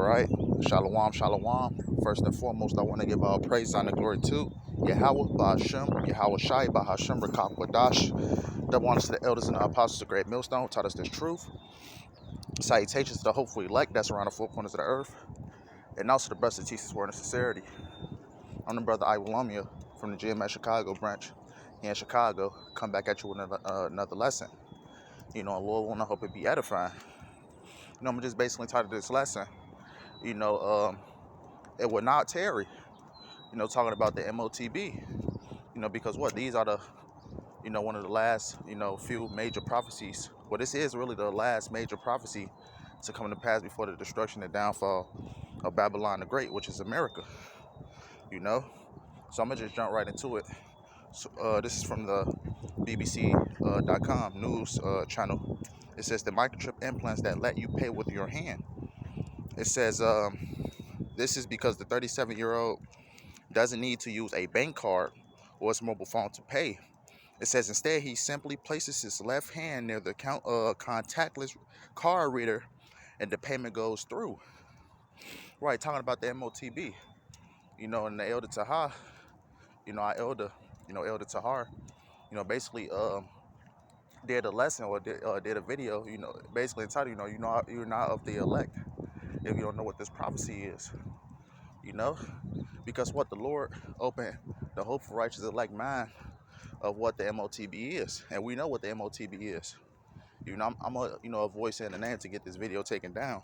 right. Shalom, shalom. First and foremost, I want to give all praise, honor, glory to Yahweh, Ba'ashem, Yahweh Shai, Ba'ashem, Rakak, Wadash. Double honors to the elders and the apostles, the great millstone, taught us this truth. Salutations to the hopeful elect that's around the four corners of the earth. And also the brothers that teach this word in sincerity. I'm the brother Iwalamia from the GMS Chicago branch here in Chicago. Come back at you with another lesson. Lord willing, I hope it be edifying. I'm just basically titled this lesson. It would not tarry. Talking about the MOTB. Because what these are the, one of the last, few major prophecies. Well, this is really the last major prophecy to come to pass before the destruction and downfall of Babylon the Great, which is America. So I'm gonna just jump right into it. So, this is from the BBC.com news channel. It says the microchip implants that let you pay with your hand. It says this is because the 37-year-old doesn't need to use a bank card or his mobile phone to pay. It says instead he simply places his left hand near the contactless card reader and the payment goes through. Right, talking about the MOTB, and the Elder Tahar, our elder, Elder Tahar, basically did a lesson or did a video, basically entitled, you're not of the elect if you don't know what this prophecy is, because what the Lord opened the hope for righteous elect mind of what the MOTB is, and we know what the MOTB is. I'm a avoid saying the name to get this video taken down,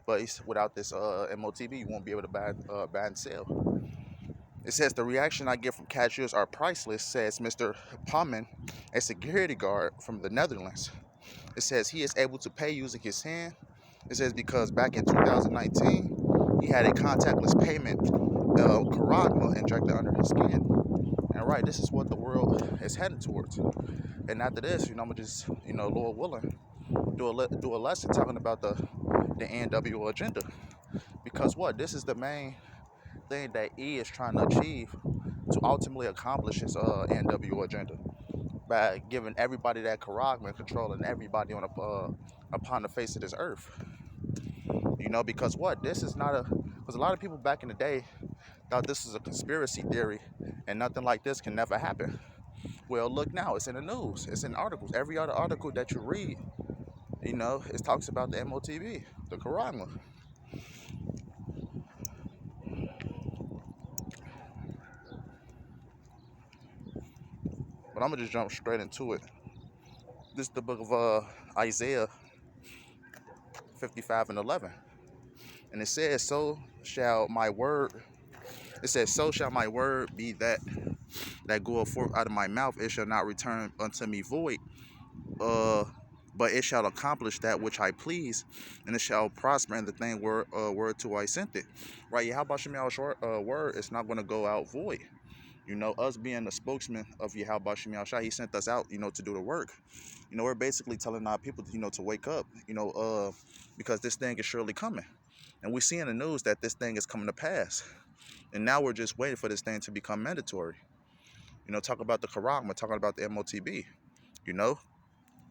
but without this MOTB, you won't be able to buy and sell. It says the reaction I get from cashiers are priceless, says Mr. Palman, a security guard from the Netherlands. It says he is able to pay using his hand. It says because back in 2019, he had a contactless payment, charagma injected under his skin. And right, this is what the world is heading towards. And after this, I'm gonna just, Lord willing, do a lesson talking about the NWO agenda. Because what this is the main thing that E is trying to achieve to ultimately accomplish his NWO agenda by giving everybody that charagma and controlling everybody on upon the face of this earth. Because what this is not because a lot of people back in the day thought this is a conspiracy theory and nothing like this can never happen. Well, look now, it's in the news, it's in articles. Every other article that you read, it talks about the MOTB, the charagma. But I'm gonna just jump straight into it. This is the book of Isaiah 55:11, and it says, "So shall my word." It says, "So shall my word be that goeth forth out of my mouth; it shall not return unto me void, but it shall accomplish that which I please, and it shall prosper in the thing whereto I sent it." Right? Yahweh Shemiah's word is not going to go out void. Us being the spokesman of Yahweh Shemiah Shai, he sent us out, to do the work. We're basically telling our people, to wake up, because this thing is surely coming. And we see in the news that this thing is coming to pass. And now we're just waiting for this thing to become mandatory. Talk about the charagma, talking about the MOTB,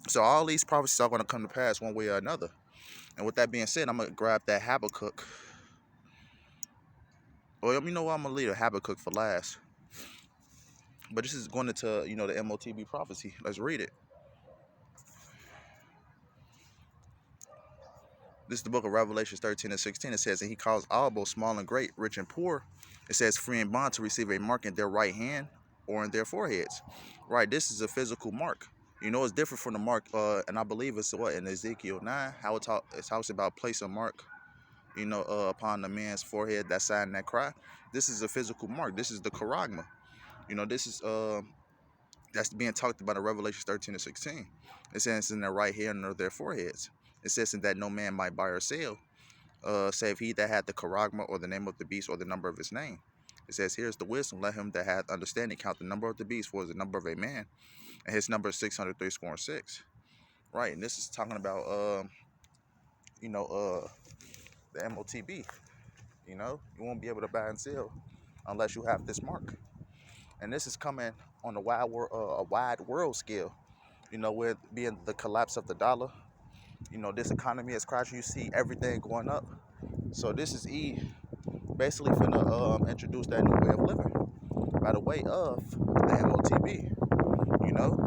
So all these prophecies are going to come to pass one way or another. And with that being said, I'm going to grab that Habakkuk. Or, I'm going to leave a Habakkuk for last. But this is going into, the MOTB prophecy. Let's read it. This is the book of Revelation 13:16. It says, "And he calls all, both small and great, rich and poor." It says, "Free and bond, to receive a mark in their right hand or in their foreheads." Right, this is a physical mark. It's different from the mark, and I believe it's in Ezekiel 9, how it talks about place a mark, upon the man's forehead, that sign, that cry. This is a physical mark. This is the charagma. This is that's being talked about in Revelation 13:16. It says in their right hand or their foreheads. It says in that no man might buy or sell, save he that had the charagma or the name of the beast or the number of his name. It says, "Here's the wisdom, let him that hath understanding count the number of the beast, for it is the number of a man, and his number is 603 Right, and this is talking about the MOTB. You won't be able to buy and sell unless you have this mark. And this is coming on a wide world scale. With being the collapse of the dollar, this economy is crashing. You see everything going up. So this is E basically finna introduce that new way of living by the way of the MOTB, you know.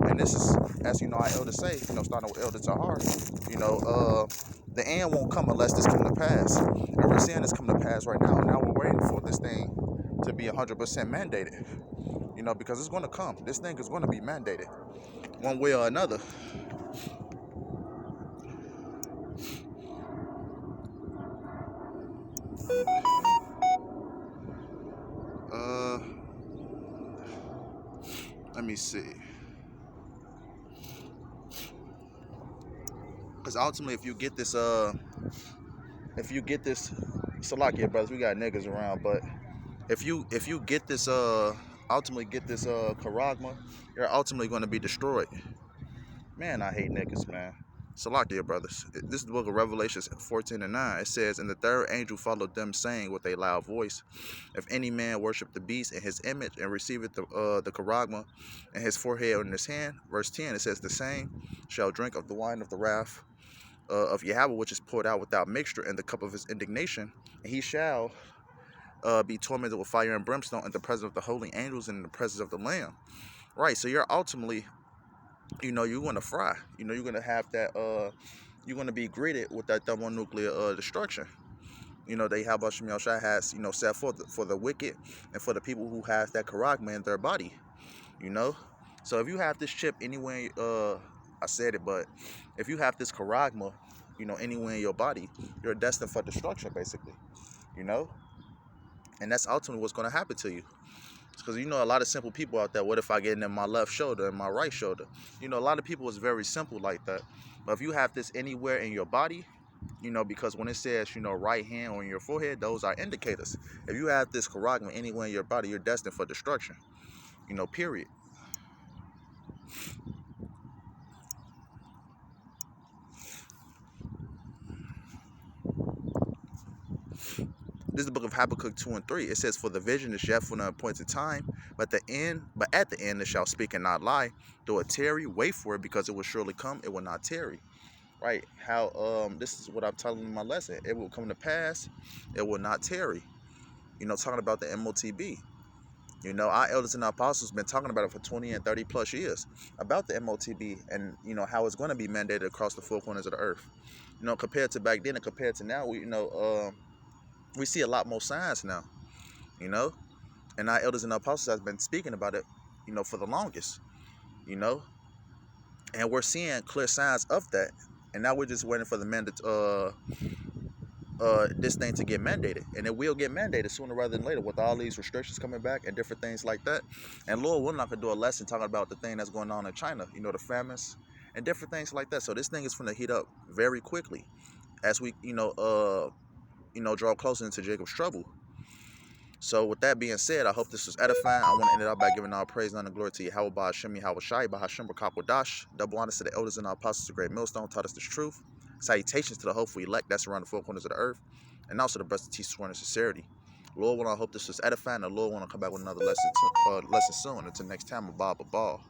And this is, as you know, our elders say, starting with Elder Tahar, the end won't come unless this come to pass. And we're seeing this come to pass right now. Now we're waiting for this thing to be 100% mandated, because it's going to come. This thing is going to be mandated one way or another. Uh, Let me see. Because ultimately, if you get this, Salakia brothers, we got niggas around, but if you get this, ultimately get this, charagma, you're ultimately going to be destroyed. Man, I hate niggas, man. Salakia brothers. This is the book of Revelations 14:9. It says, "And the third angel followed them, saying with a loud voice, If any man worship the beast in his image and receiveth the charagma in his forehead or in his hand," verse 10, it says, "The same shall drink of the wine of the wrath of Yahweh, which is poured out without mixture in the cup of his indignation, and he shall be tormented with fire and brimstone in the presence of the holy angels and in the presence of the Lamb." Right, so you're ultimately, you're going to fry. You're going to have that, you're going to be greeted with that thermonuclear destruction. They have Hashem Yahushua has, set forth for the wicked and for the people who have that charagma in their body. So if you have this chip anywhere, I said it, but if you have this charagma, anywhere in your body, you're destined for destruction, basically. And that's ultimately what's going to happen to you. Because a lot of simple people out there, what if I get it in my left shoulder and my right shoulder? A lot of people is very simple like that. But if you have this anywhere in your body, because when it says, right hand on your forehead, those are indicators. If you have this charagma anywhere in your body, you're destined for destruction. Period. This is the book of Habakkuk 2 and 3. It says, "For the vision is yet for an appointed time, but at the end it shall speak and not lie. Though it tarry, wait for it, because it will surely come, it will not tarry." Right? How this is what I'm telling in my lesson. It will come to pass, it will not tarry. Talking about the MOTB. Our elders and our apostles been talking about it for 20 and 30 plus years about the MOTB and how it's going to be mandated across the four corners of the earth. Compared to back then and compared to now, we see a lot more signs now, and our elders and our apostles have been speaking about it, for the longest, and we're seeing clear signs of that, and now we're just waiting for the this thing to get mandated, and it will get mandated sooner rather than later with all these restrictions coming back and different things like that. And Lord willing, I could do a lesson talking about the thing that's going on in China, the famines and different things like that. So this thing is going to heat up very quickly as we, draw closer into Jacob's trouble. So with that being said, I hope this was edifying. I want to end it out by giving all praise and honor and glory to Yahweh, Hashem, Yahweh Shai, Hashem, Dash. Double honors to the elders and our apostles, the great millstone, taught us this truth. Salutations to the hopeful elect that's around the four corners of the earth, and also the brothers that teach sworn in sincerity. Lord, I hope this was edifying. The Lord want to come back with another lesson soon. Until next time, a ball.